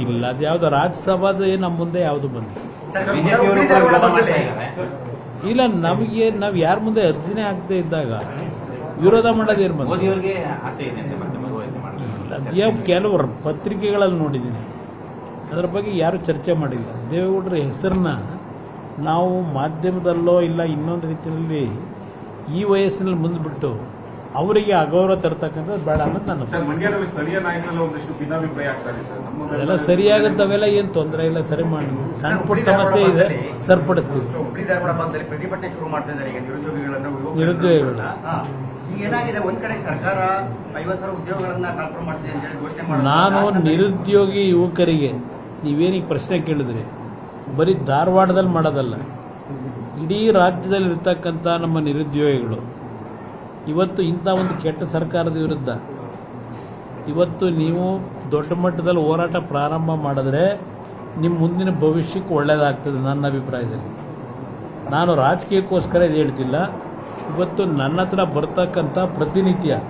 ಇಲ್ಲ, ಅದು ಯಾವ್ದು ರಾಜ್ಯಸಭಾದ ನಮ್ಮ ಮುಂದೆ ಯಾವುದು ಬಂದಿಲ್ಲ. ಇಲ್ಲ, ನಮಗೆ ನಾವು ಯಾರ ಮುಂದೆ ಅರ್ಜಿನೇ ಆಗದೆ ಇದ್ದಾಗ ವಿರೋಧ ಮಾಡೋದೇನು ಬಂದು ಕೆಲವರು ಪತ್ರಿಕೆಗಳಲ್ಲಿ ನೋಡಿದ್ದೀನಿ, ಅದರ ಬಗ್ಗೆ ಯಾರು ಚರ್ಚೆ ಮಾಡಿಲ್ಲ. ದೇವೇಗೌಡರ ಹೆಸರನ್ನ ನಾವು ಮಾಧ್ಯಮದಲ್ಲೋ ಇಲ್ಲ ಇನ್ನೊಂದು ರೀತಿಯಲ್ಲಿ ಈ ವಯಸ್ಸಿನಲ್ಲಿ ಮುಂದ್ಬಿಟ್ಟು ಅವರಿಗೆ ಅಗೌರವ ತರ್ತಕ್ಕಂಥದ್ದು ಬೇಡ ಅನ್ನೋದು ನನ್ನ ಅದೆಲ್ಲ ಸರಿಯಾಗುತ್ತವೆಲ್ಲ ಏನು ತೊಂದರೆ ಇಲ್ಲ, ಸರಿ ಮಾಡಿ. ಸಣ್ಣ ಪುಟ್ಟ ಸಮಸ್ಯೆ ಇದೆ, ಸರಿಪಡಿಸ್ತೀವಿ. ನಿರುದ್ಯೋಗಿಗಳು ನಾನು ನಿರುದ್ಯೋಗಿ ಯುವಕರಿಗೆ ನೀವೇನೀಗ ಪ್ರಶ್ನೆ ಕೇಳಿದ್ರಿ, ಬರೀ ಧಾರವಾಡದಲ್ಲಿ ಮಾಡೋದಲ್ಲ, ಇಡೀ ರಾಜ್ಯದಲ್ಲಿ ಇರ್ತಕ್ಕಂಥ ನಮ್ಮ ನಿರುದ್ಯೋಗಿಗಳು ಇವತ್ತು ಇಂಥ ಒಂದು ಕೆಟ್ಟ ಸರ್ಕಾರದ ವಿರುದ್ಧ ಇವತ್ತು ನೀವು ದೊಡ್ಡ ಮಟ್ಟದಲ್ಲಿ ಹೋರಾಟ ಪ್ರಾರಂಭ ಮಾಡಿದ್ರೆ ನಿಮ್ಮ ಮುಂದಿನ ಭವಿಷ್ಯಕ್ಕೆ ಒಳ್ಳೆಯದಾಗ್ತದೆ ನನ್ನ ಅಭಿಪ್ರಾಯದಲ್ಲಿ. ನಾನು ರಾಜಕೀಯಕ್ಕೋಸ್ಕರ ಇದು ಹೇಳ್ತಿಲ್ಲ. ಇವತ್ತು ನನ್ನ ಹತ್ರ ಬರ್ತಕ್ಕಂಥ ಪ್ರತಿನಿತ್ಯ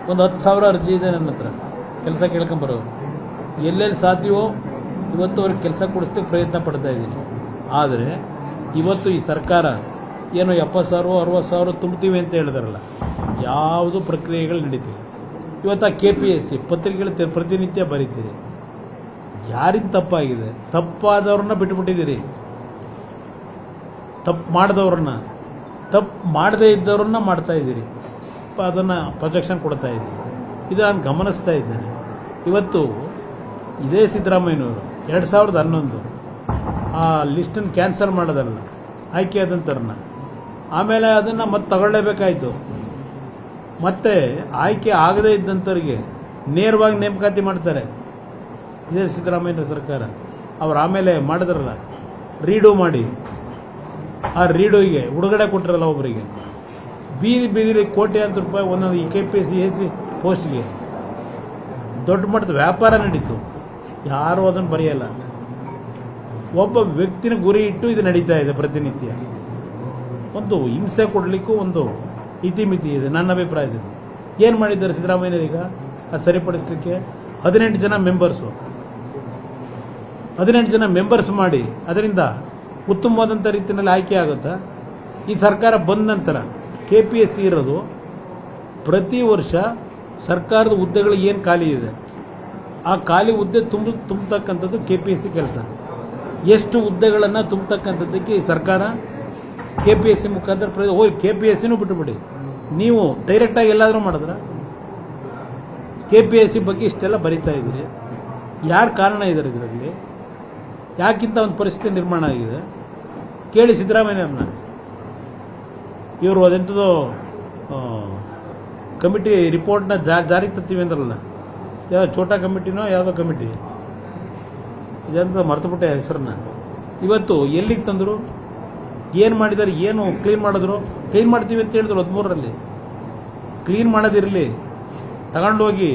ಒಂದು 10,000 ಅರ್ಜಿ ಇದೆ ನನ್ನ ಹತ್ರ, ಕೆಲಸ ಕೇಳ್ಕೊಂಬರೋರು. ಎಲ್ಲೆಲ್ಲಿ ಸಾಧ್ಯವೋ ಇವತ್ತು ಅವ್ರಿಗೆ ಕೆಲಸ ಕೊಡಿಸ್ಲಿಕ್ಕೆ ಪ್ರಯತ್ನ ಪಡ್ತಾ ಇದ್ದೀನಿ. ಆದರೆ ಇವತ್ತು ಈ ಸರ್ಕಾರ ಏನೋ 70,000 60,000 ತುಂಬ್ತೀವಿ ಅಂತ ಹೇಳಿದಾರಲ್ಲ, ಯಾವುದು ಪ್ರಕ್ರಿಯೆಗಳು ನಡೀತಿಲ್ಲ. ಇವತ್ತು ಆ KPSC ಪತ್ರಿಕೆಗಳು ಪ್ರತಿನಿತ್ಯ ಬರೀತೀರಿ. ಯಾರಿಗೆ ತಪ್ಪಾಗಿದೆ? ತಪ್ಪಾದವ್ರನ್ನ ಬಿಟ್ಟುಬಿಟ್ಟಿದ್ದೀರಿ, ತಪ್ಪು ಮಾಡಿದವ್ರನ್ನ, ತಪ್ಪು ಮಾಡದೇ ಇದ್ದವ್ರನ್ನ ಮಾಡ್ತಾ ಇದ್ದೀರಿ, ಅದನ್ನು ಪ್ರೊಜೆಕ್ಷನ್ ಕೊಡ್ತಾ ಇದ್ದೀರಿ. ಇದು ನಾನು ಗಮನಿಸ್ತಾ ಇದ್ದೇನೆ. ಇವತ್ತು ಇದೇ ಸಿದ್ದರಾಮಯ್ಯನವರು 2011 ಆ ಲಿಸ್ಟನ್ನು ಕ್ಯಾನ್ಸಲ್ ಮಾಡೋದಲ್ಲ, ಆಯ್ಕೆ ಆದಂಥವ್ರನ್ನ, ಆಮೇಲೆ ಅದನ್ನು ಮತ್ತೆ ತಗೊಳ್ಳೇಬೇಕಾಯಿತು. ಮತ್ತೆ ಆಯ್ಕೆ ಆಗದೇ ಇದ್ದಂಥವ್ರಿಗೆ ನೇರವಾಗಿ ನೇಮಕಾತಿ ಮಾಡ್ತಾರೆ ಇದೇ ಸಿದ್ದರಾಮಯ್ಯ ಸರ್ಕಾರ. ಅವ್ರು ಆಮೇಲೆ ಮಾಡಿದ್ರಲ್ಲ ರೀಡೂ ಮಾಡಿ, ಆ ರೀಡೂಗೆ ಉಡುಗಡೆ ಕೊಟ್ಟಿರಲ್ಲ ಒಬ್ಬರಿಗೆ, ಬೀದಿಲಿ ಕೋಟ್ಯಾಂತರ ರೂಪಾಯಿ ಒಂದೊಂದು ಈ KPSC AC ಪೋಸ್ಟ್ಗೆ ದೊಡ್ಡ ಮಟ್ಟದ ವ್ಯಾಪಾರ ನಡೀತು. ಯಾರೂ ಅದನ್ನು ಬರೆಯಲ್ಲ. ಒಬ್ಬ ವ್ಯಕ್ತಿನ ಗುರಿ ಇಟ್ಟು ಇದು ನಡೀತಾ ಇದೆ ಪ್ರತಿನಿತ್ಯ. ಒಂದು ಹಿಂಸೆ ಕೊಡಲಿಕ್ಕೂ ಒಂದು ಇತಿಮಿತಿ ಇದೆ ನನ್ನ ಅಭಿಪ್ರಾಯದಲ್ಲಿ. ಏನು ಮಾಡಿದ್ದಾರೆ ಸಿದ್ದರಾಮಯ್ಯನವರೀಗ ಅದು ಸರಿಪಡಿಸಲಿಕ್ಕೆ? 18 ಜನ ಮೆಂಬರ್ಸ್ ಮಾಡಿ ಅದರಿಂದ ಉತ್ತಮವಾದಂಥ ರೀತಿಯಲ್ಲಿ ಆಯ್ಕೆ ಆಗುತ್ತಾ? ಈ ಸರ್ಕಾರ ಬಂದ ನಂತರ KPSC ಇರೋದು ಪ್ರತಿ ವರ್ಷ ಸರ್ಕಾರದ ಹುದ್ದೆಗಳು ಏನು ಖಾಲಿ ಇದೆ ಆ ಖಾಲಿ ಹುದ್ದೆ ತುಂಬತಕ್ಕಂಥದ್ದು KPSC ಕೆಲಸ. ಎಷ್ಟು ಹುದ್ದೆಗಳನ್ನು ತುಂಬತಕ್ಕಂಥದ್ದಕ್ಕೆ ಈ ಸರ್ಕಾರ KPSC ಮುಖಾಂತರ KPSCನೂ ಬಿಟ್ಟುಬಿಡಿ, ನೀವು ಡೈರೆಕ್ಟಾಗಿ ಎಲ್ಲಾದರೂ ಮಾಡಿದ್ರ? KPSC ಬಗ್ಗೆ ಇಷ್ಟೆಲ್ಲ ಬರೀತಾ ಇದ್ದೀರಿ, ಯಾರು ಕಾರಣ ಇದ್ದಾರೆ ಇದರಲ್ಲಿ? ಯಾಕಿಂತ ಒಂದು ಪರಿಸ್ಥಿತಿ ನಿರ್ಮಾಣ ಆಗಿದೆ ಕೇಳಿ ಸಿದ್ದರಾಮಯ್ಯವ್ರನ್ನ. ಇವರು ಅದೆಂಥದೋ ಕಮಿಟಿ ರಿಪೋರ್ಟ್ನ ಜಾರಿಗೆ ತರ್ತೀವಿ ಅಂದ್ರಲ್ಲ, ಯಾವ ಛೋಟಾ ಕಮಿಟಿನೋ ಯಾವುದೋ ಕಮಿಟಿ, ಇದಂತ ಮರ್ತುಬಿಟ್ಟೆ ಹೆಸರನ್ನ. ಇವತ್ತು ಎಲ್ಲಿಗೆ ತಂದರು? ಏನು ಮಾಡಿದ್ದಾರೆ? ಏನು ಕ್ಲೀನ್ ಮಾಡಿದ್ರು? ಕ್ಲೀನ್ ಮಾಡ್ತೀವಿ ಅಂತ ಹೇಳಿದ್ರು 13ರಲ್ಲಿ. ಕ್ಲೀನ್ ಮಾಡೋದಿರಲಿ, ತಗೊಂಡೋಗಿ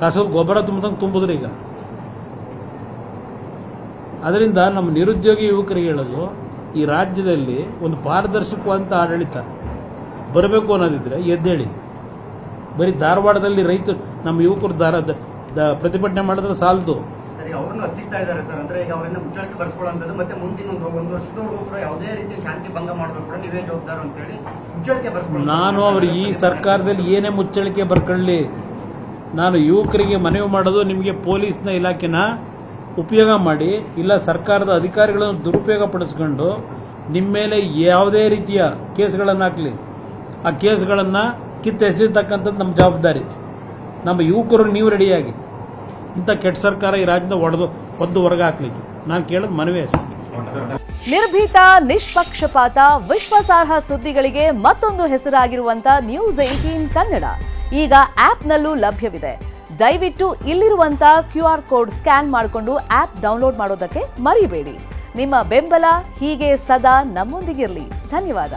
ಕಸದ ಗೊಬ್ಬರ ತುಂಬಿದ್ರು ಈಗ. ಅದರಿಂದ ನಮ್ಮ ನಿರುದ್ಯೋಗಿ ಯುವಕರಿಗೆ ಹೇಳೋದು, ಈ ರಾಜ್ಯದಲ್ಲಿ ಒಂದು ಪಾರದರ್ಶಕವಾದಂಥ ಆಡಳಿತ ಬರಬೇಕು ಅನ್ನೋದಿದ್ರೆ ಎದ್ದೇಳಿ. ಬರೀ ಧಾರವಾಡದಲ್ಲಿ ರೈತರು ನಮ್ಮ ಯುವಕರು ಪ್ರತಿಭಟನೆ ಮಾಡಿದ್ರೆ ಸಾಲದು. ಅವ್ರನ್ನ ಹತ್ತಿಸ್ತಾ ಇದ್ದಾರೆ ಸರ್. ಅಂದ್ರೆ ಈಗ ಅವರನ್ನ ಮುಚ್ಚಳಿಕೆ ಬರ್ಸ್ಕೊಳ್ಳೋಂಥದ್ದು, ಮತ್ತೆ ಮುಂದಿನ ಒಂದು ವರ್ಷದವರೆಗೂ ಕೂಡ ಯಾವುದೇ ರೀತಿ ಶಾಂತಿ ಭಂಗ ಮಾಡಿದ್ರು ಕೂಡ ನೀವೇ ಜವಾಬ್ದಾರ ಅಂತ ಹೇಳಿ ಮುಚ್ಚಳಿಕೆ ಬರ್ಸ್ಕೊಳ್ಳಿ. ನಾನು ಅವರು ಈ ಸರ್ಕಾರದಲ್ಲಿ ಏನೇ ಮುಚ್ಚಳಿಕೆ ಬರ್ಕೊಳ್ಳಿ, ನಾನು ಯುವಕರಿಗೆ ಮನವಿ ಮಾಡೋದು, ನಿಮಗೆ ಪೊಲೀಸ್ನ ಇಲಾಖೆನ ಉಪಯೋಗ ಮಾಡಿ ಇಲ್ಲ ಸರ್ಕಾರದ ಅಧಿಕಾರಿಗಳನ್ನು ದುರುಪಯೋಗ ಪಡಿಸ್ಕೊಂಡು ನಿಮ್ಮ ಮೇಲೆ ಯಾವುದೇ ರೀತಿಯ ಕೇಸ್ಗಳನ್ನು ಹಾಕಲಿ, ಆ ಕೇಸ್ಗಳನ್ನು ಕಿತ್ತೆಸೆಯತಕ್ಕಂಥದ್ದು ನಮ್ಮ ಜವಾಬ್ದಾರಿ. ನಮ್ಮ ಯುವಕರು ನೀವು ರೆಡಿಯಾಗಿ ಇಂಥ ಕೆಟ್ಟ ಸರ್ಕಾರ ಈ ರಾಜ್ಯದ ಒದ್ದು ಹೊರಗೆ ಹಾಕ್ಲಿಕ್ಕೆ ನಾನು ಕೇಳೋದು ಮನವಿ ಅಷ್ಟೇ. ನಿರ್ಭೀತ, ನಿಷ್ಪಕ್ಷಪಾತ, ವಿಶ್ವಾಸಾರ್ಹ ಸುದ್ದಿಗಳಿಗೆ ಮತ್ತೊಂದು ಹೆಸರಾಗಿರುವಂತ News18 ಕನ್ನಡ ಈಗ ಆಪ್ನಲ್ಲೂ ಲಭ್ಯವಿದೆ. ದಯವಿಟ್ಟು ಇಲ್ಲಿರುವಂತ QR ಕೋಡ್ ಸ್ಕ್ಯಾನ್ ಮಾಡಿಕೊಂಡು ಆಪ್ ಡೌನ್ಲೋಡ್ ಮಾಡೋದಕ್ಕೆ ಮರಿಬೇಡಿ. ನಿಮ್ಮ ಬೆಂಬಲ ಹೀಗೆ ಸದಾ ನಮ್ಮೊಂದಿಗಿರಲಿ. ಧನ್ಯವಾದ.